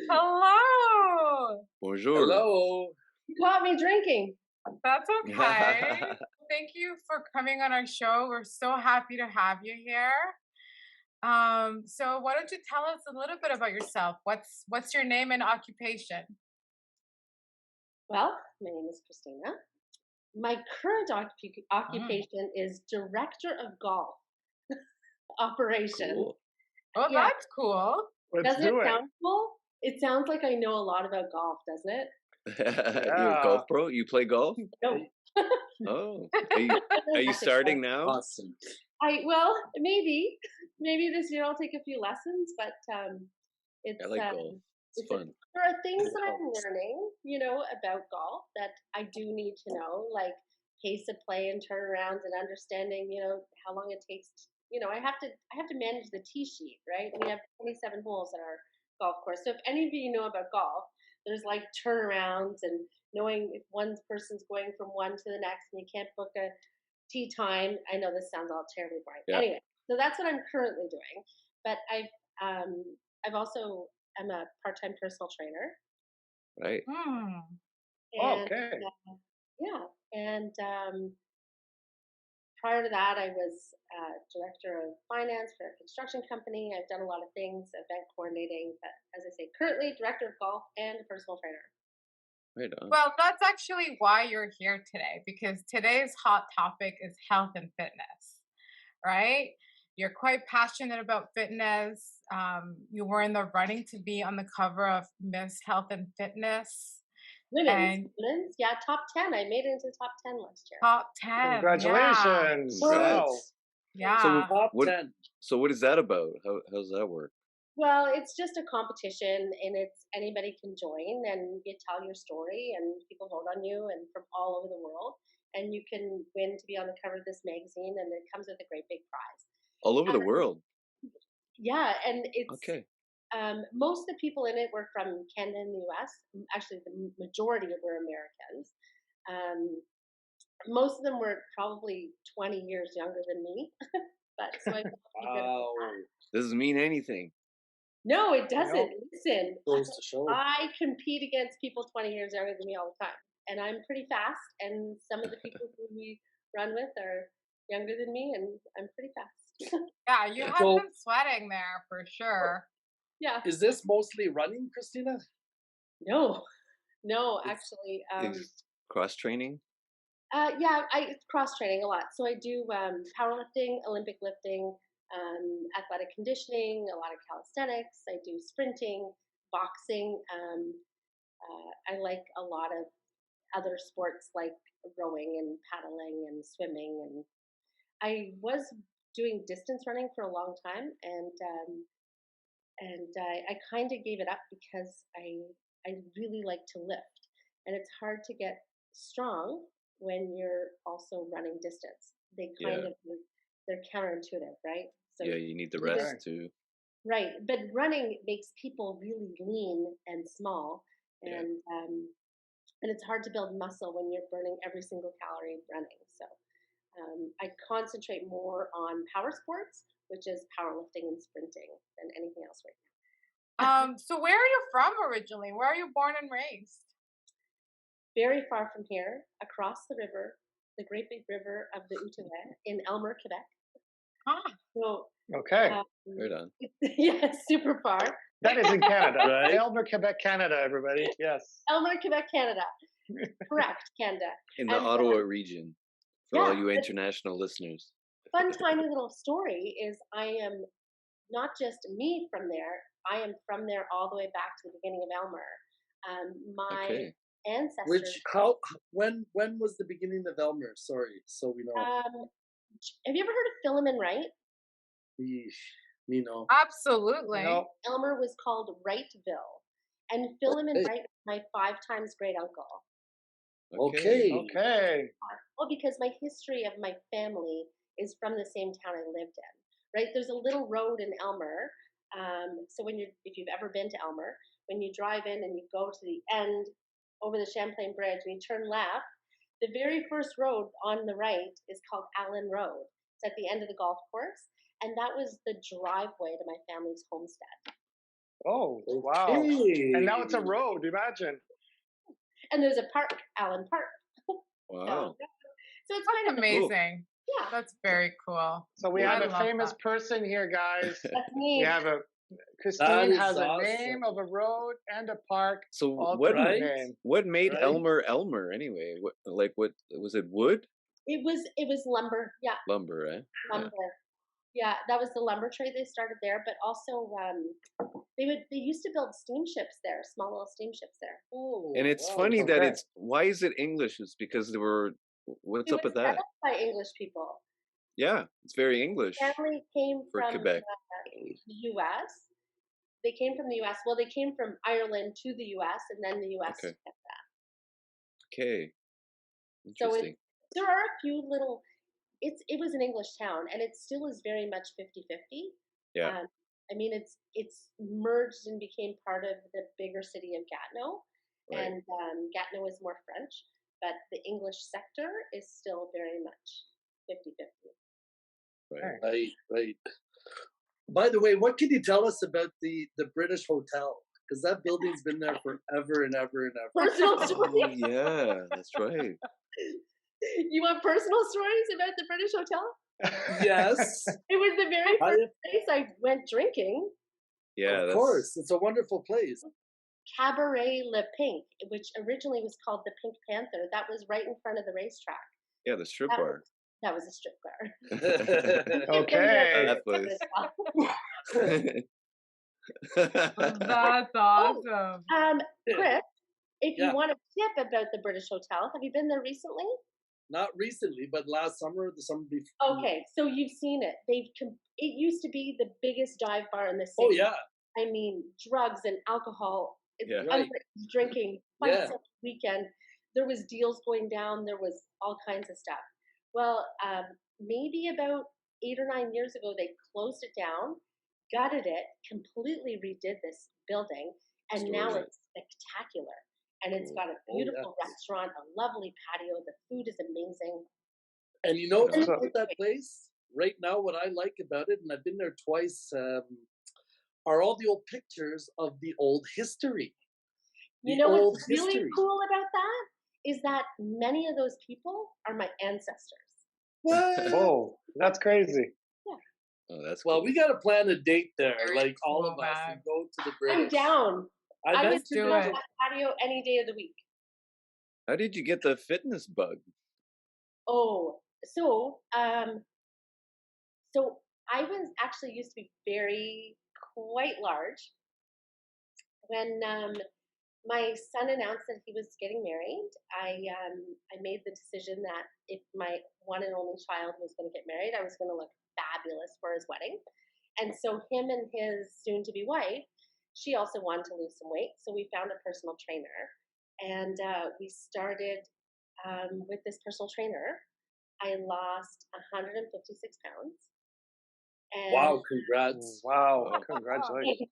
Hello. Bonjour. Hello. You caught me drinking. That's okay. Thank you for coming on our show. We're so happy to have you here. So why don't you tell us a little bit about yourself? What's your name and occupation? Well, my name is Kristina. My current occupation is director of golf operations. Cool. Oh, Yeah. that's cool. Doesn't it sound cool? It sounds like I know a lot about golf, doesn't it? You're a golf pro? You play golf? No. Oh. Are you starting now? Awesome. Well, maybe this year I'll take a few lessons, but it's I like golf. It's fun. There are things that I'm learning, about golf that I do need to know, like pace of play and turnarounds and understanding, how long it takes. I have to manage the tee sheet, right? We have 27 holes in our golf course. So if any of you know about golf, there's like turnarounds and knowing if one person's going from one to the next and you can't book a tee time. I know this sounds all terribly boring. Yeah. Anyway, so that's what I'm currently doing. But I've also I'm a part-time personal trainer. Right. And, Okay. yeah, and prior to that, I was director of finance for a construction company. I've done a lot of things, event coordinating, but as I say, currently director of golf and a personal trainer. Right on. Well, that's actually why you're here today, because today's hot topic is health and fitness, right? You're quite passionate about fitness. You were in the running to be on the cover of Miss Health and Fitness. Women's, yeah, top 10. I made it into the top 10 last year. Top 10. Congratulations. Yeah. Congrats. Wow. Yeah. So what is that about? How does that work? Well, it's just a competition, and it's anybody can join, and you tell your story, and people vote on you, and from all over the world, and you can win to be on the cover of this magazine, and it comes with a great big prize. All over the world? Yeah, and it's Okay. most of the people in it were from Canada and the U.S. Actually, the majority were Americans. Most of them were probably 20 years younger than me, but so I Wow. Doesn't mean anything. No, it doesn't. Listen, Goes to show. I compete against people 20 years younger than me all the time, and I'm pretty fast. And some of the people who we run with are younger than me, and I'm pretty fast. Yeah, you have been sweating there for sure. Yeah. Is this mostly running, Kristina? No, actually. It's cross training? Yeah, it's cross training a lot. So I do powerlifting, Olympic lifting, athletic conditioning, a lot of calisthenics. I do sprinting, boxing. I like a lot of other sports like rowing and paddling and swimming. And I was doing distance running for a long time, and I kind of gave it up because I really like to lift, and it's hard to get strong when you're also running distance. They they're counterintuitive, right? So yeah, you need the rest too. Right, but running makes people really lean and small, and it's hard to build muscle when you're burning every single calorie running. So I concentrate more on power sports, which is powerlifting and sprinting, than anything else right now. So where are you from originally? Where are you born and raised? Very far from here, across the river, the great big river of the Outaouais in Elmer, Quebec. So, okay. Right on. Yeah, super far. That is in Canada, right? Elmer, Quebec, Canada, everybody. Yes. Elmer, Quebec, Canada. Correct, Canada. In the Ottawa region, for all you international listeners. Fun, tiny little story is I am not just me from there. I am from there all the way back to the beginning of Elmer. My ancestors. When was the beginning of Elmer? Sorry, so we know. Have you ever heard of Philemon Wright? Me no. Absolutely. No. Elmer was called Wrightville, and Philemon Wright was my 5 times great uncle. Okay. Well, because my history of my family is from the same town I lived in. Right? There's a little road in Elmer. So if you've ever been to Elmer, when you drive in and you go to the end over the Champlain Bridge and you turn left, the very first road on the right is called Allen Road. It's at the end of the golf course, and that was the driveway to my family's homestead. Oh, wow. Okay. And now it's a road, imagine. And there's a park, Allen Park. Wow. So it's That's kind of amazing. yeah. That's very cool. So we I have a love famous that. person here, guys. That's We me. have That Christine is has a awesome. name of a road and a park, So all what to her Right? name. what made Right? Elmer anyway? What was it? Wood It was lumber. Yeah, lumber, eh? Yeah. lumber. Yeah, that was the lumber trade they started there, but also they used to build steamships there, small little steamships there. Oh, And it's wow. funny that Okay. why is it English? It's because there were what's It up was with set that? up by English people. Yeah, it's very English Family came for from Quebec. the U.S. They came from the U.S. Well, they came from Ireland to the U.S. and then the U.S. Okay. to Canada. Okay, So interesting. there are a few little. It was an English town, and it still is very much 50-50. Yeah, I mean, it's merged and became part of the bigger city of Gatineau, right. and Gatineau is more French, but the English sector is still very much 50-50. Right. Right, right. By the way, what can you tell us about the British Hotel? Because that building's been there forever and ever and ever. Personal Oh stories. yeah, that's right. You want personal stories about the British Hotel? Yes, It was the very I, first place I went drinking. Yeah, of that's course. It's a wonderful place. Cabaret Le Pink, which originally was called the Pink Panther. That was right in front of the racetrack. yeah, the strip That bar. That was a strip bar. Okay. That place. That's awesome. Chris, if you Yeah. want a tip about the British Hotel, have you been there recently? Not recently, but last summer, the summer before. Okay, so you've seen it. It used to be the biggest dive bar in the city. Oh yeah, I mean, drugs and alcohol, Yeah. Right. underage drinking, Yeah. fights every weekend. There was deals going down. There was all kinds of stuff. Well, maybe about 8 or 9 years ago, they closed it down, gutted it, completely redid this building, and now Restored it. it's spectacular. And it's Cool. got a Oh, beautiful yes. restaurant, a lovely patio. The food is amazing. And you know Awesome. about that place right now? What I like about it, and I've been there twice, are all the old pictures of the old history. You The know old what's really history. cool about that is that many of those people are my ancestors. What? Oh, that's crazy. Oh, that's Well, cool. we got to plan a date there, Very like all cool, of us, man. and go to the I'm British. down. I I would meant sit to do on it. that patio any day of the week. How did you get the fitness bug? Oh, so I was actually used to be quite large. When my son announced that he was getting married, I made the decision that if my one and only child was going to get married, I was going to look fabulous for his wedding. And so him and his soon-to-be wife, she also wanted to lose some weight, so we found a personal trainer, and we started with this personal trainer. I lost 156 pounds. And Wow, congrats. Wow, Wow. congratulations.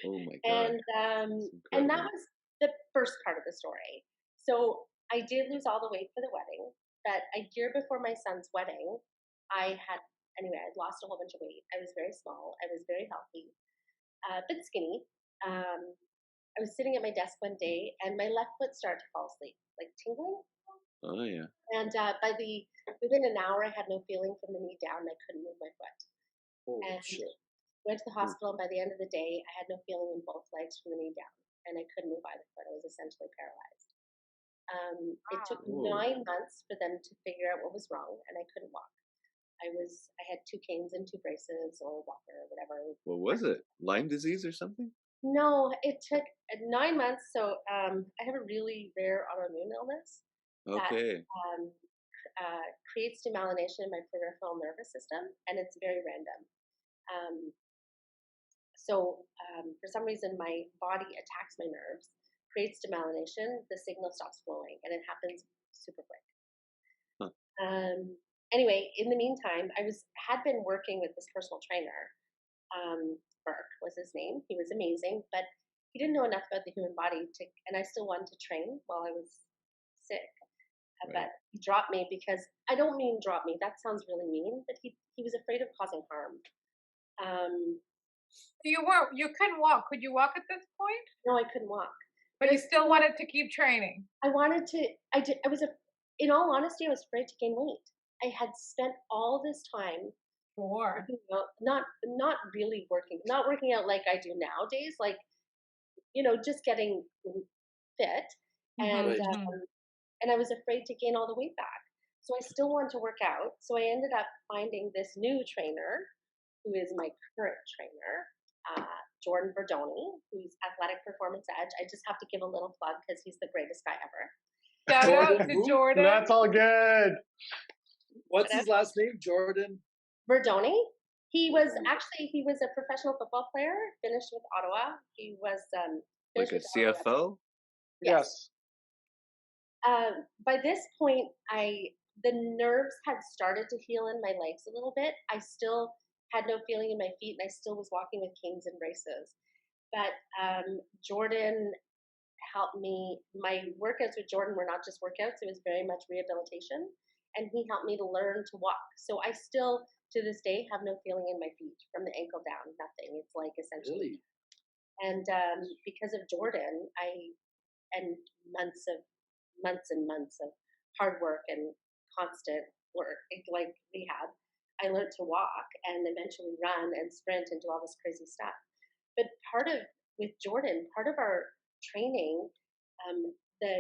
Oh my god. and that was the first part of the story. So I did lose all the weight for the wedding, but a year before my son's wedding, I'd lost a whole bunch of weight. I was very small. I was very healthy, but skinny. I was sitting at my desk one day, and my left foot started to fall asleep, like tingling. Oh yeah. And within an hour, I had no feeling from the knee down. And I couldn't move my foot. Holy And shit. went to the hospital, and by the end of the day, I had no feeling in both legs from the knee down, and I couldn't move either foot. I was essentially paralyzed. It took Wow. 9 months for them to figure out what was wrong, and I couldn't walk. I had 2 canes and 2 braces, or a walker, or whatever. What was it? Lyme disease or something? No, it took 9 months. So I have a really rare autoimmune illness that Okay. creates demyelination in my peripheral nervous system, and it's very random. So for some reason, my body attacks my nerves, creates demyelination, the signal stops flowing, and it happens super quick. Huh. Anyway, in the meantime, had been working with this personal trainer. Burke was his name. He was amazing, but he didn't know enough about the human body and I still wanted to train while I was sick. Right. But he dropped me because, I don't mean drop me, that sounds really mean, but he was afraid of causing harm. You couldn't walk. Could you walk at this point? No, I couldn't walk. But you still wanted to keep training. I wanted to. In all honesty, I was afraid to gain weight. I had spent all this time, Sure. not really not working out like I do nowadays, like just getting fit, and Right. and I was afraid to gain all the weight back. So I still wanted to work out. So I ended up finding this new trainer, who is my current trainer, Jordan Verdoni, who's Athletic Performance Edge. I just have to give a little plug because he's the greatest guy ever. Shout out Jordan to who? Jordan. That's all good. What's his last name? Jordan. Verdoni. He was a professional football player, finished with Ottawa. He was Like finished a with Ottawa. CFO? Yes. By this point, the nerves had started to heal in my legs a little bit. I still had no feeling in my feet, and I still was walking with canes and braces. But Jordan helped me. My workouts with Jordan were not just workouts; it was very much rehabilitation, and he helped me to learn to walk. So I still, to this day, have no feeling in my feet from the ankle down. Nothing. It's like essentially. Really? And because of Jordan, and months and months of hard work and constant work, like rehab, I learned to walk and eventually run and sprint and do all this crazy stuff. But with Jordan, part of our training, the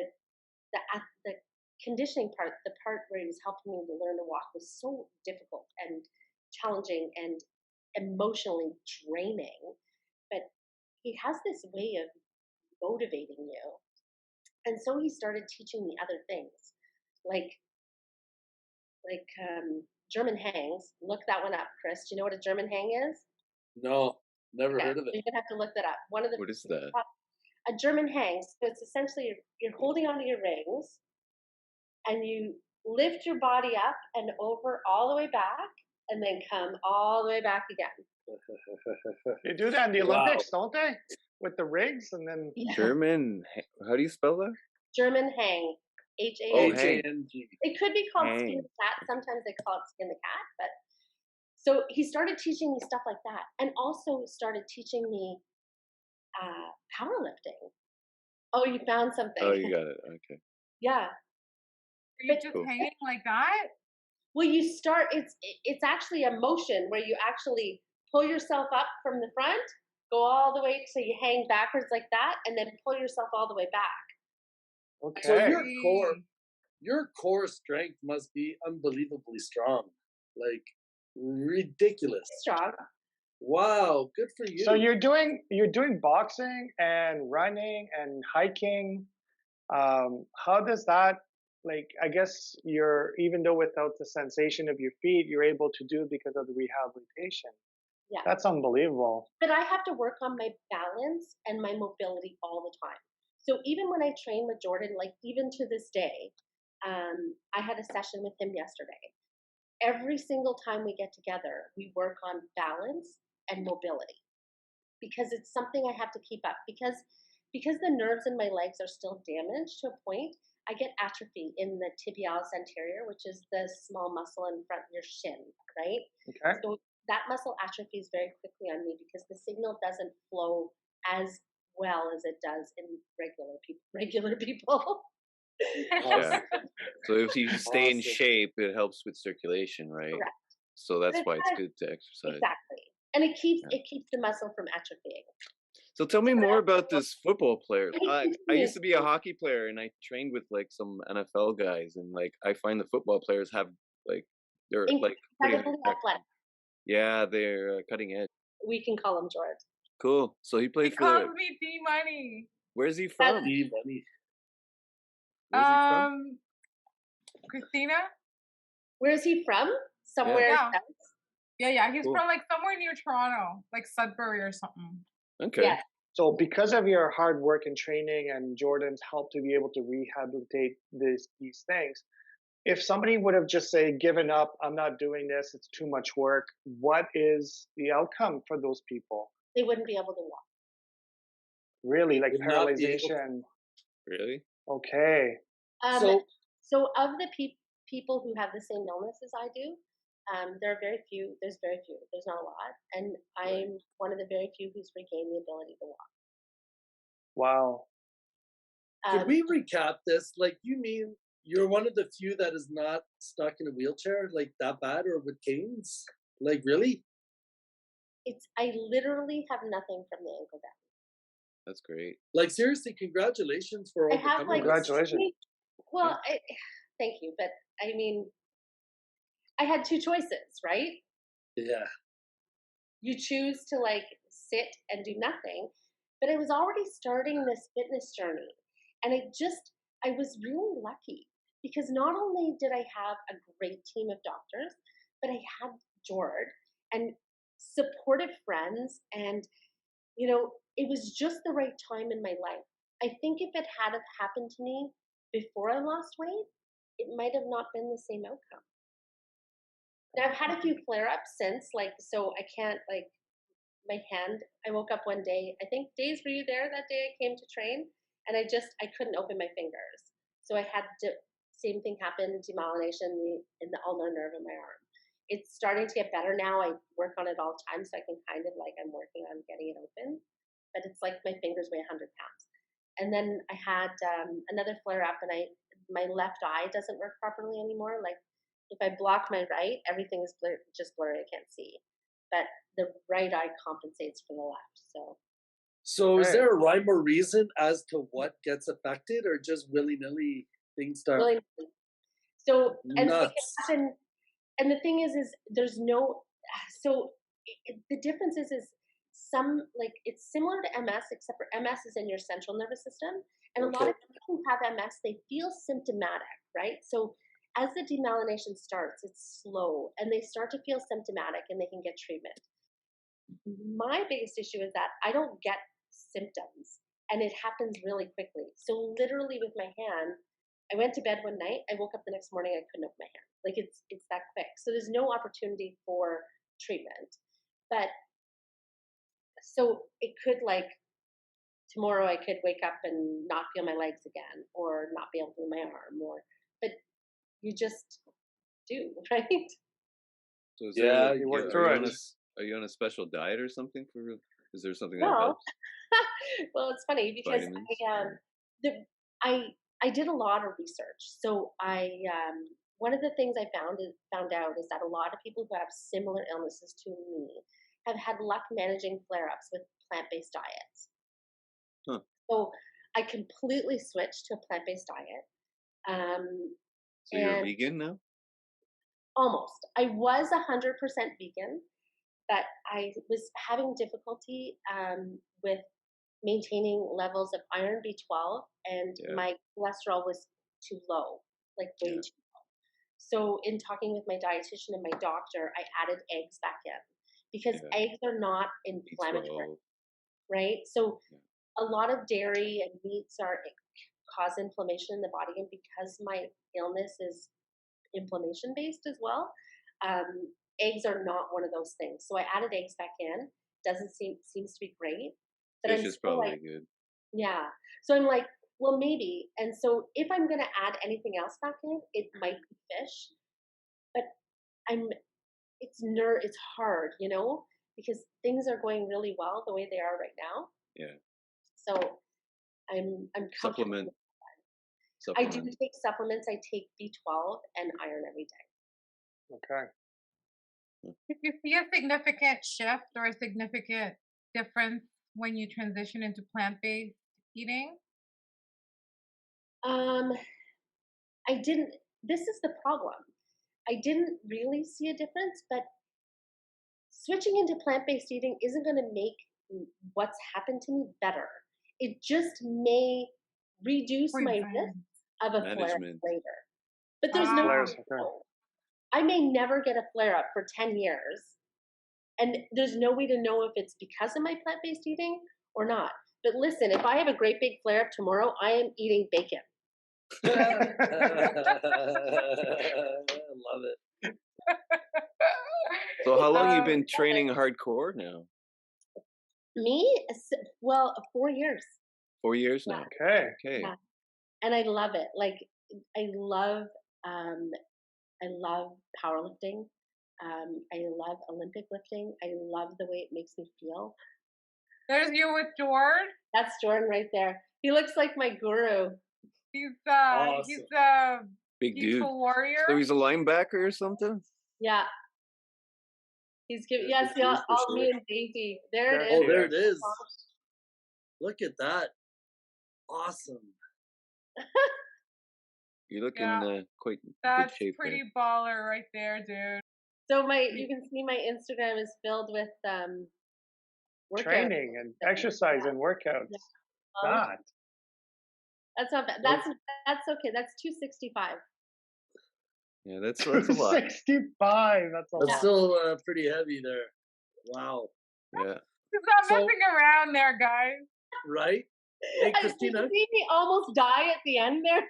the conditioning part, the part where he was helping me to learn to walk, was so difficult and challenging and emotionally draining. But he has this way of motivating you. And so he started teaching me other things, like German hangs. Look that one up, Chris. Do you know what a German hang is? No, never heard of it. You're gonna have to look that up. One of the What is that? A German hang. So it's essentially you're holding onto your rings, and you lift your body up and over all the way back, and then come all the way back again. They do that in the Wow. Olympics, don't they? With the rigs and then. Yeah. German. How do you spell that? German hang. Oh, H-A-N-G. hang. H-A-N-G. It could be called Hang. skin the cat. Sometimes they call it skin the cat. But so he started teaching me stuff like that, and also started teaching me powerlifting. Oh, you found something. Oh, you got it. Okay. Yeah. Are you just Cool. hanging like that? Well, you start. It's actually a motion where you actually pull yourself up from the front, go all the way so you hang backwards like that, and then pull yourself all the way back. Okay. So your core strength must be unbelievably strong, like ridiculous. Strong. Wow, good for you. So you're doing boxing and running and hiking. How does that, like, I guess even though without the sensation of your feet, you're able to do it because of the rehabilitation. Yeah. That's unbelievable. But I have to work on my balance and my mobility all the time. So even when I train with Jordan, like even to this day, I had a session with him yesterday. Every single time we get together, we work on balance and mobility, because it's something I have to keep up, because the nerves in my legs are still damaged to a point. I get atrophy in the tibialis anterior, which is the small muscle in front of your shin, right? Okay. So that muscle atrophies very quickly on me because the signal doesn't flow as well as it does in regular people. Yeah. So if you stay in Awesome. shape, it helps with circulation, right? Correct. So that's But why it's it's good to exercise. Exactly. And it keeps the muscle from atrophying. So tell me more about this football player. I Yeah. used to be a hockey player, and I trained with like some NFL guys, and like I find the football players have like they're like pretty Incredibly athletic. yeah, they're cutting edge. We can call him George. Cool. So he He played for. calls me D Money. Where's he from? D money. Where's he from? Christina? Where is he from? Somewhere. Yeah. south? Yeah. He's Cool. from like somewhere near Toronto, like Sudbury or something. Okay. Yeah. So because of your hard work and training and Jordan's help to be able to rehabilitate these things, if somebody would have just say given up, I'm not doing this, it's too much work, what is the outcome for those people? They wouldn't be able to walk. Really, like Would not be able to- paralyzation. Really? Okay. So So of the people who have the same illness as I do, There are very few. There's very few. There's not a lot, and I'm one of the very few who's regained the ability to walk. Wow. Could we recap this? Like, you mean you're one of the few that is not stuck in a wheelchair like that bad, or with canes? Like, really? I literally have nothing from the ankle down. That's great. Like, seriously, congratulations for I have overcoming like this. Congratulations. Well, thank you, but I mean, I had two choices, right? Yeah. You choose to like sit and do nothing, but I was already starting this fitness journey, and I was really lucky because not only did I have a great team of doctors, but I had Jord and supportive friends, and you know, it was just the right time in my life. I think if it had have happened to me before I lost weight, it might have not been the same outcome. Now I've had a few flare-ups since, like, so I can't, like, my hand, I woke up one day, I think, Days, were you there that day I came to train? And I couldn't open my fingers. So I had same thing happen, demyelination in the ulnar nerve in my arm. It's starting to get better now. I work on it all the time, so I can kind of, like, I'm working on getting it open. But it's like my fingers weigh 100 pounds. And then I had another flare-up, and my left eye doesn't work properly anymore. Like, if I block my right, everything is just blurry. I can't see. But the right eye compensates for the left. So is there a rhyme or reason as to what gets affected, or just willy-nilly things start? Really, so and so it nuts? can happen. And the thing is there's no. So the difference is some, like, it's similar to MS, except for MS is in your central nervous system, and a lot of people who have MS, they feel symptomatic, right? So as the demyelination starts, it's slow, and they start to feel symptomatic, and they can get treatment. My biggest issue is that I don't get symptoms, and it happens really quickly. So literally with my hand, I went to bed one night, I woke up the next morning, I couldn't open my hand. Like, it's that quick. So there's no opportunity for treatment. But so it could, like, tomorrow I could wake up and not feel my legs again, or not be able to move my arm, but you just do, right? So is you work through it. Are you on a special diet or something is there something that Well, helps? well, it's funny because Vitamins? I did a lot of research. So one of the things I found out is that a lot of people who have similar illnesses to me have had luck managing flare-ups with plant-based diets. Huh. So I completely switched to a plant-based diet. So you're a vegan now? Almost. I was 100% vegan, but I was having difficulty with maintaining levels of iron, B12, and my cholesterol was too low, like way too low. So in talking with my dietitian and my doctor, I added eggs back in because eggs are not inflammatory, right? So a lot of dairy and meats cause inflammation in the body, and because my illness is inflammation based as well, eggs are not one of those things. So I added eggs back in. Seems to be great. But Fish is probably good. Yeah. So I'm like, well, maybe. And so if I'm going to add anything else back in, it might be fish. But it's hard, because things are going really well the way they are right now. Yeah. So I'm Supplement. I do take supplements. I take B12 and iron every day. Okay. Did you see a significant shift or a significant difference when you transition into plant-based eating? I didn't. This is the problem. I didn't really see a difference, but switching into plant-based eating isn't going to make what's happened to me better. It just may reduce my risk of a flare-up later. But there's no way to know. I may never get a flare-up for 10 years, and there's no way to know if it's because of my plant-based eating or not. But listen, if I have a great big flare-up tomorrow, I am eating bacon. I love it. So how long have you been training hardcore now? Me? Well, 4 years. 4 years now. Okay. Yeah. And I love it. Like, I love powerlifting. I love Olympic lifting. I love the way it makes me feel. There's you with Jordan. That's Jordan right there. He looks like my guru. He's Awesome. a Big dude. peaceful warrior. So he's a linebacker or something? Yeah. He's giving, Yeah, yes, big yeah, dude for all sure. me and Daisy. There it is. Oh, there it is. Look at that. Awesome. You're looking quite That's good shape pretty there. baller right there, dude. So you can see my Instagram is filled with workouts. Training and exercise and workouts. Yeah. Not. That's not bad. That's okay. That's 265. Yeah, that's a lot. 65. That's a lot. That's still pretty heavy there. Wow. Yeah. He's not messing around there, guys. Right? Hey, Kristina. You see me almost die at the end there.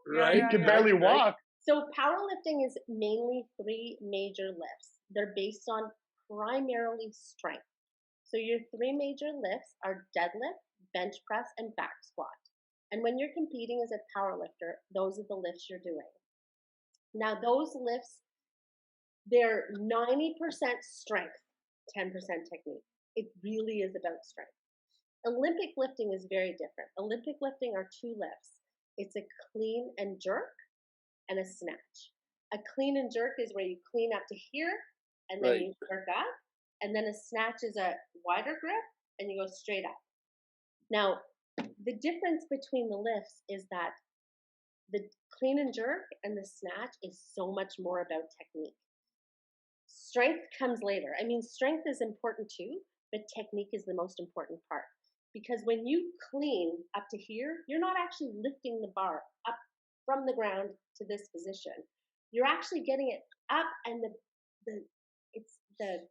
Right? You can barely walk. So powerlifting is mainly 3 major lifts. They're based on primarily strength. So your 3 major lifts are deadlift, bench press, and back squat. And when you're competing as a powerlifter, those are the lifts you're doing. Now those lifts, they're 90% strength, 10% technique. It really is about strength. Olympic lifting is very different. Olympic lifting are 2 lifts. It's a clean and jerk and a snatch. A clean and jerk is where you clean up to here and then you jerk up. And then a snatch is a wider grip and you go straight up. Now, the difference between the lifts is that the clean and jerk and the snatch is so much more about technique. Strength comes later. I mean, strength is important too, but technique is the most important part. Because when you clean up to here, you're not actually lifting the bar up from the ground to this position. You're actually getting it up, and it's the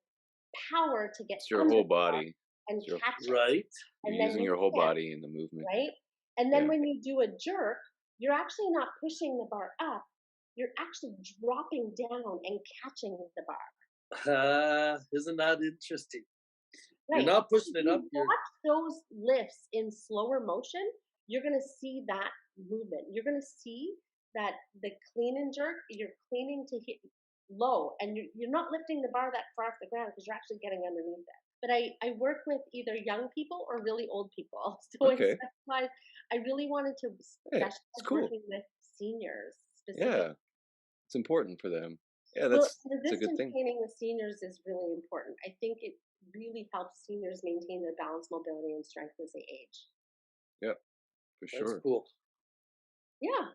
power to get It's your whole body. And catch it. Right. You're using your whole body in the movement. Right? And then when you do a jerk, you're actually not pushing the bar up. You're actually dropping down and catching the bar. Isn't that interesting? Right. You're not pushing it up. Watch those lifts in slower motion. You're going to see that movement. You're going to see that the clean and jerk, you're cleaning to hit low, and you're not lifting the bar that far off the ground because you're actually getting underneath it. But I work with either young people or really old people. So I really wanted to specialize working with seniors specifically. Yeah, it's important for them. Yeah, that's a good thing. Training with seniors is really important. I think it really helps seniors maintain their balance, mobility, and strength as they age. Yeah, for sure. That's cool. Yeah.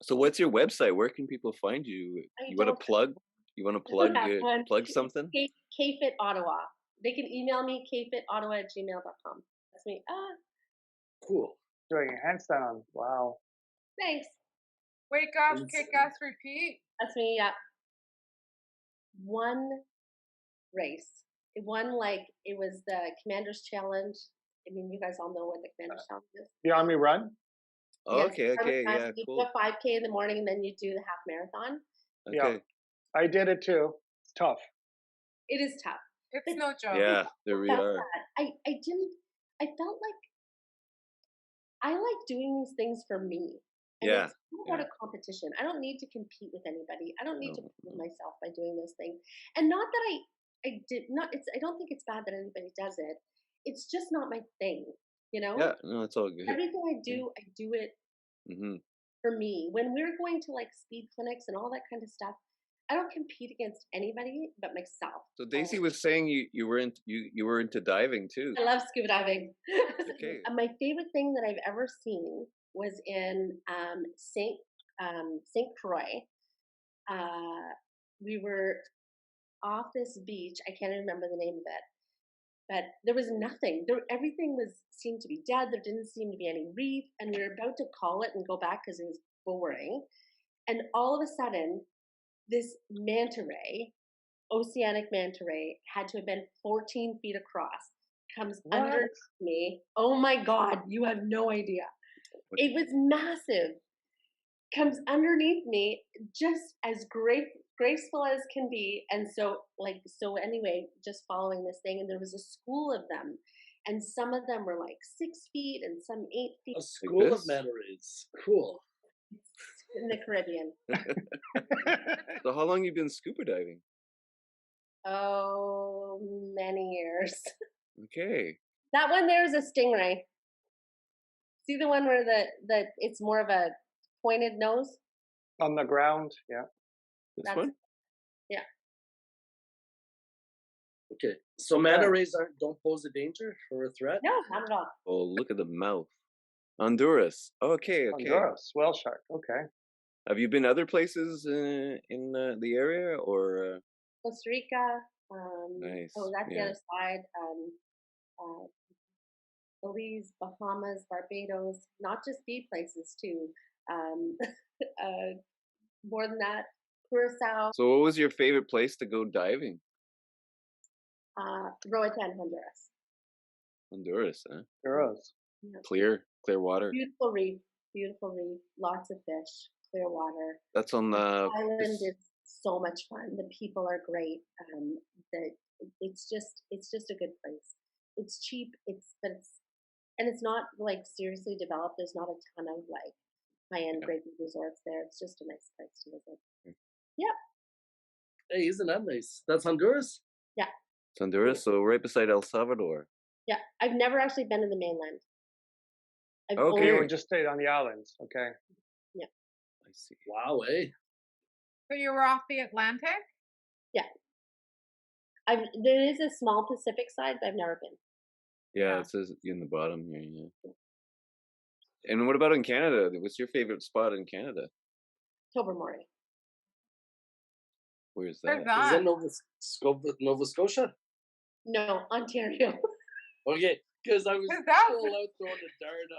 So what's your website? Where can people find you? You want to plug? You want to plug something? KFit Ottawa. They can email me, kfitottawa@gmail.com. That's me. Cool. Doing a handstand. Wow. Thanks. Wake up, kick ass, repeat. That's me, yeah. One race. It won, it was the Commander's Challenge. I mean, you guys all know what the Commander's Challenge is. The Army Run? Oh, okay, yeah, you cool. do a 5K in the morning and then you do the half marathon. Okay. Yeah, I did it too. It's tough. It is tough. It's no joke. Yeah, there we are. I felt like I like doing these things for me. And it's not about a competition. I don't need to compete with anybody. I don't need to prove myself by doing this thing. And not that I don't think it's bad that anybody does it. It's just not my thing, you know? Yeah, no, it's all good. Everything I do it for me. When we're going to speed clinics and all that kind of stuff, I don't compete against anybody but myself. So Daisy was saying you were into diving too. I love scuba diving. Okay. My favorite thing that I've ever seen was in Saint Croix. We were off this beach. I can't remember the name of it, but there was nothing. Everything seemed to be dead. There didn't seem to be any reef, and we were about to call it and go back because it was boring. And all of a sudden, this manta ray, oceanic manta ray, had to have been 14 feet across, comes underneath me. Oh my God, you have no idea. It was massive. Comes underneath me, just as graceful as can be. And so anyway, just following this thing, and there was a school of them. And some of them were 6 feet and some 8 feet. A school of manta rays. Cool. In the Caribbean. So how long you been scuba diving? Oh, many years. Okay. That one there is a stingray. See the one where the it's more of a pointed nose? On the ground, yeah. This That's one? yeah. Okay. So manta rays don't pose a danger or a threat? No, not at all. Oh, look at the mouth. Honduras. Okay, okay. Honduras, whale shark. Okay. Have you been other places in the area or? Costa Rica. Nice. Oh, that's the Yeah. other side. Uh, Belize, Bahamas, Barbados. Not just beach places too. More than that, Curacao. So, what was your favorite place to go diving? Roatan, Honduras. Honduras, huh? Honduras. Yeah. Clear water. Beautiful reef, lots of fish, clear water. That's on the Island is so much fun. The people are great. It's just a good place. It's cheap. And it's not like seriously developed. There's not a ton of like high-end great resorts there. It's just a nice place to visit. Yep. Hey, isn't that nice? That's Honduras? Yeah. It's Honduras, so right beside El Salvador. Yeah. I've never actually been to the mainland. Okay. You just stayed on the islands. Okay. Yeah. I see. Wow, eh? So you were off the Atlantic? Yeah. There is a small Pacific side, but I've never been. Yeah, it says in the bottom here. Yeah. And what about in Canada? What's your favorite spot in Canada? Tobermory. Where's that? Is it Nova Scotia? No, Ontario. Okay, because I was still out throwing a dart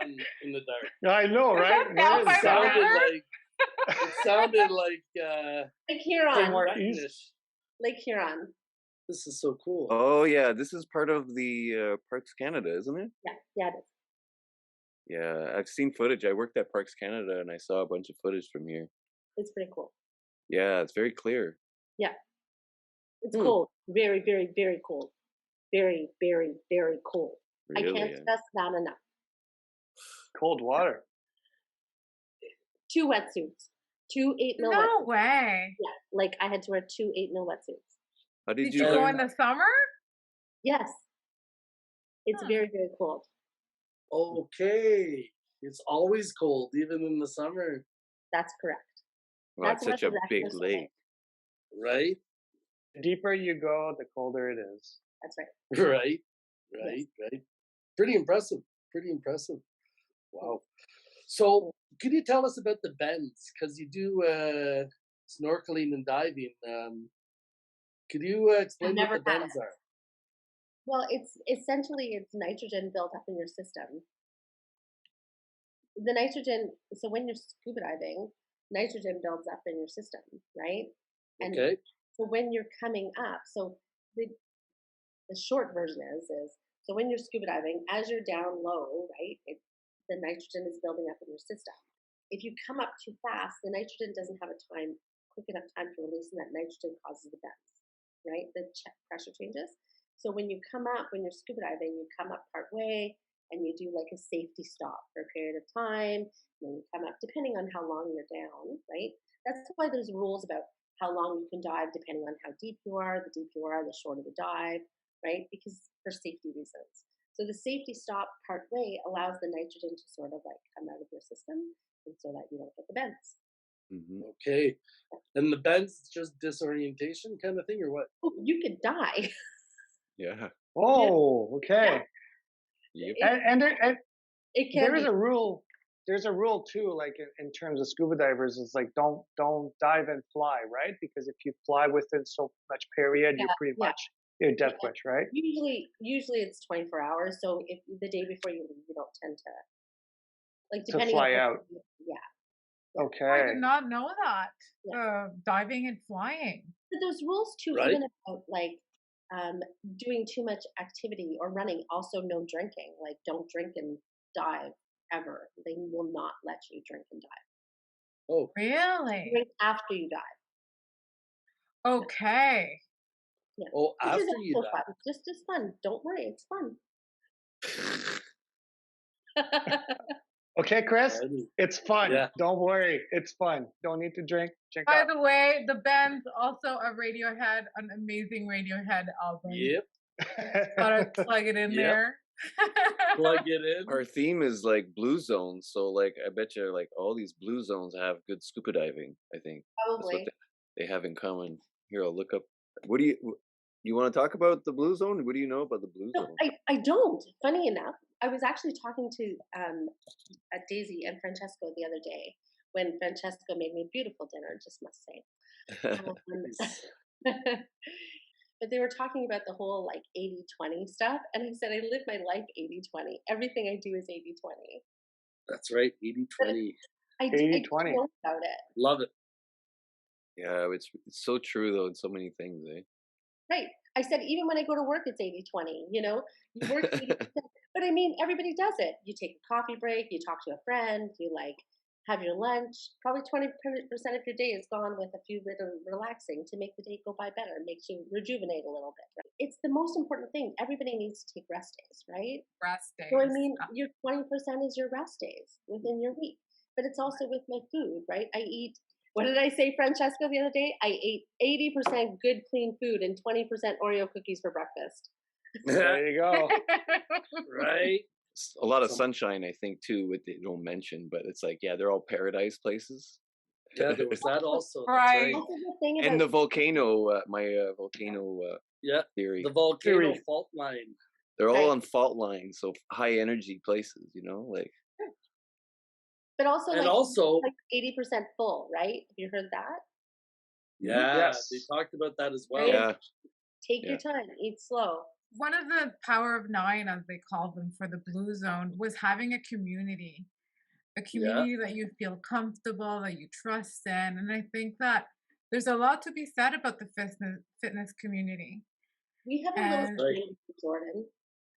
in the dark. I know, right? It sounded like Lake Huron. Lake Huron. This is so cool. Oh yeah, this is part of the Parks Canada, isn't it? Yeah, it is. Yeah, I've seen footage. I worked at Parks Canada and I saw a bunch of footage from here. It's pretty cool. Yeah, it's very clear. Yeah. It's cold. Very, very, very cold. Very, very, very cold. Really, I can't stress that enough. Cold water. 2 wetsuits. 2 8-mil No wetsuits. way. Yeah, like I had to wear 2 8-mil wetsuits. How did you go in the summer? Yes. It's very, very cold. Okay. It's always cold, even in the summer. That's correct. Well, that's such a big lake. Right? The deeper you go, the colder it is. That's right. Right. Pretty impressive. Wow. So, could you tell us about the bends? Because you do snorkeling and diving. Could you explain what the bends are? Well, it's nitrogen built up in your system. The nitrogen, so when you're scuba diving, nitrogen builds up in your system, right? And so when you're coming up, so the short version is so when you're scuba diving, as you're down low, right, the nitrogen is building up in your system. If you come up too fast, the nitrogen doesn't have quick enough time to release, and that nitrogen causes the bends, right? The pressure changes. So when you come up, when you're scuba diving, you come up part way and you do like a safety stop for a period of time. And then you come up, depending on how long you're down, right? That's why there's rules about how long you can dive, depending on how deep you are. The deeper you are, the shorter the dive, right? Because for safety reasons. So the safety stop part way allows the nitrogen to sort of like come out of your system, and so that you don't get the bends. Mm-hmm. Okay. And the bends, just disorientation kind of thing, or what? Oh, you could die. Yeah. Oh, okay. Yeah. And there is a rule. There's a rule too, like in terms of scuba divers, it's like don't dive and fly, right? Because if you fly within so much period, you're pretty much death wish, right? Usually it's 24 hours. So if the day before you leave, you don't tend to depending to fly on out. Yeah. Okay. I did not know that. Diving and flying. But those rules too, even about doing too much activity or running. Also, no drinking. Like, don't drink and dive ever. They will not let you drink and dive. Oh, really? Drink after you dive. Okay. Yeah. Oh, after you dive. Fun. Just as fun. Don't worry, it's fun. Okay, Chris, Ready. it's fun. Yeah. Don't worry, it's fun. Don't need to drink. Drink By up. the way, the band's also a Radiohead, an amazing Radiohead album. Yep. Gotta plug it in Yep. there. Plug it in. Our theme is like blue zones, so like I bet you like all these blue zones have good scuba diving. I think that's Probably. what they have in common. Here, I'll look up. What do you want to talk about the blue zone? What do you know about the blue No, zone? I don't. Funny enough, I was actually talking to Daisy and Francesco the other day when Francesco made me a beautiful dinner, just must say. But they were talking about the whole like 80-20 stuff. And he said, I live my life 80-20. Everything I do is 80-20. That's right. 80-20. I 80-20. didn't know about it. Love it. Yeah, it's so true though in so many things, eh? Right. I said, even when I go to work, it's 80-20, you know, you work 80%. But I mean, everybody does it. You take a coffee break, you talk to a friend, you like have your lunch. Probably 20% of your day is gone with a few bit of relaxing to make the day go by better. It makes you rejuvenate a little bit. Right? It's the most important thing. Everybody needs to take rest days, right? Rest days. So I mean, your 20% is your rest days within your week. But it's also with my food, right? I eat, what did I say, Francesco, the other day? I ate 80% good, clean food and 20% Oreo cookies for breakfast. There you go. Right. A lot of sunshine, I think, too. What they don't mention, but it's like, yeah, they're all paradise places. Yeah, there was that also. Right. That's Also the thing And the about volcano, my volcano Yeah, theory. the volcano Theory. fault line. They're all Right. on fault lines, so high energy places. You know, like but also And like also, 80% full, right? Have you heard that? yeah, Yes. they talked about that as well. Right. yeah, Take your time, eat slow. One of the power of 9, as they call them for the blue zone, was having a community that you feel comfortable, that you trust in. And I think that there's a lot to be said about the fitness community. We have a And little Right. community, Jordan.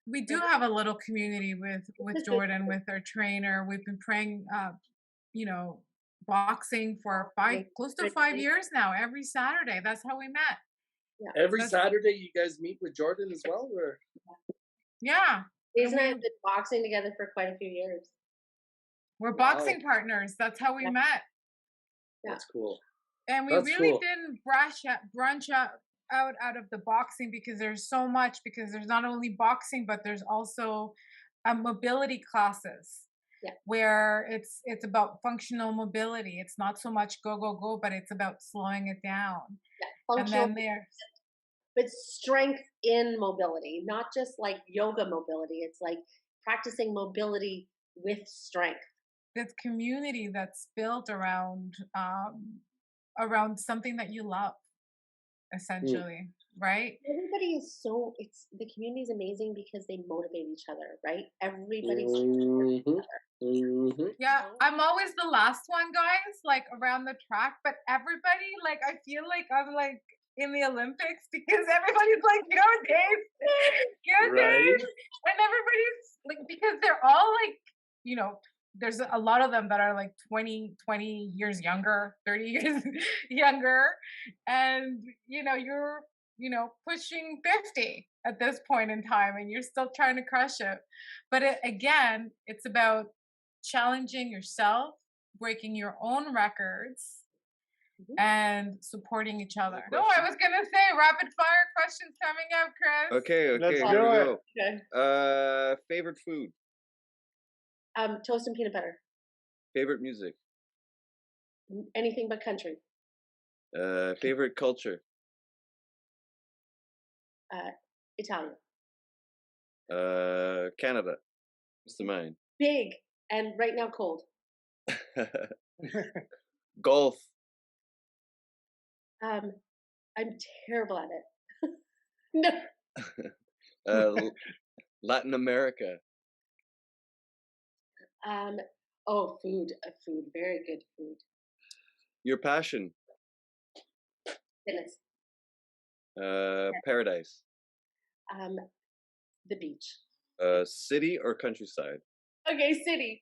we do have a little community with Jordan, with our trainer. We've been praying, boxing for close to 5 years now, every Saturday. That's how we met. Every That's- Saturday, you guys meet with Jordan as well? Or? Yeah. Daisy and I we- have been boxing together for quite a few years. We're Wow. boxing partners. That's how we met. Yeah. That's cool. And we That's really cool. didn't branch out of the boxing, because there's so much, because there's not only boxing, but there's also mobility classes. Yeah. Where it's about functional mobility. It's not so much go, but it's about slowing it down. Yeah. And Functional, then there's but strength in mobility, not just like yoga mobility. It's like practicing mobility with strength. this community that's built around something that you love, essentially, right? Everybody is the community is amazing because they motivate each other, right? Everybody's Mm-hmm. Mm-hmm. Yeah, I'm always the last one, guys, like around the track, but everybody, like, I feel like I'm like in the Olympics, because everybody's like, go Dave, go Right. Dave. And everybody's like, because they're all like, there's a lot of them that are like 20 years younger, 30 years younger. And, you're, pushing 50 at this point in time, and you're still trying to crush it. But again, it's about challenging yourself, breaking your own records, and supporting each other. No, I was gonna say rapid fire questions coming up, Chris. okay, Let's here do we it. go. Favorite food, Toast and peanut butter. favorite music, Anything but country. favorite culture, Italian. Canada. What's the mine? Big and right now cold. Golf. I'm terrible at it. No. Latin America. Food. Food. Very good food. Your passion. Fitness. Paradise. The beach. City or countryside. Okay, city.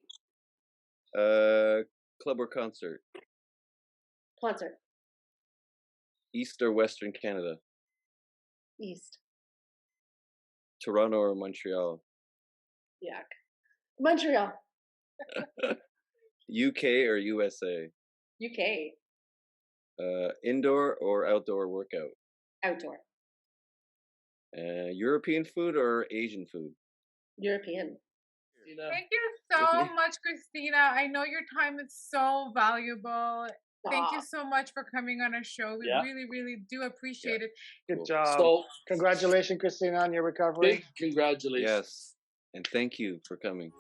Club or concert. Concert. East or Western Canada. East. Toronto or Montreal. Yuck. Montreal. UK or USA? UK. Indoor or outdoor workout? Outdoor. European food or Asian food? European. Thank you so much, Kristina. I know your time is so valuable. Thank you so much for coming on our show. We really, really do appreciate it. Good job. So, congratulations, Kristina, on your recovery. Big congratulations. Yes. And thank you for coming.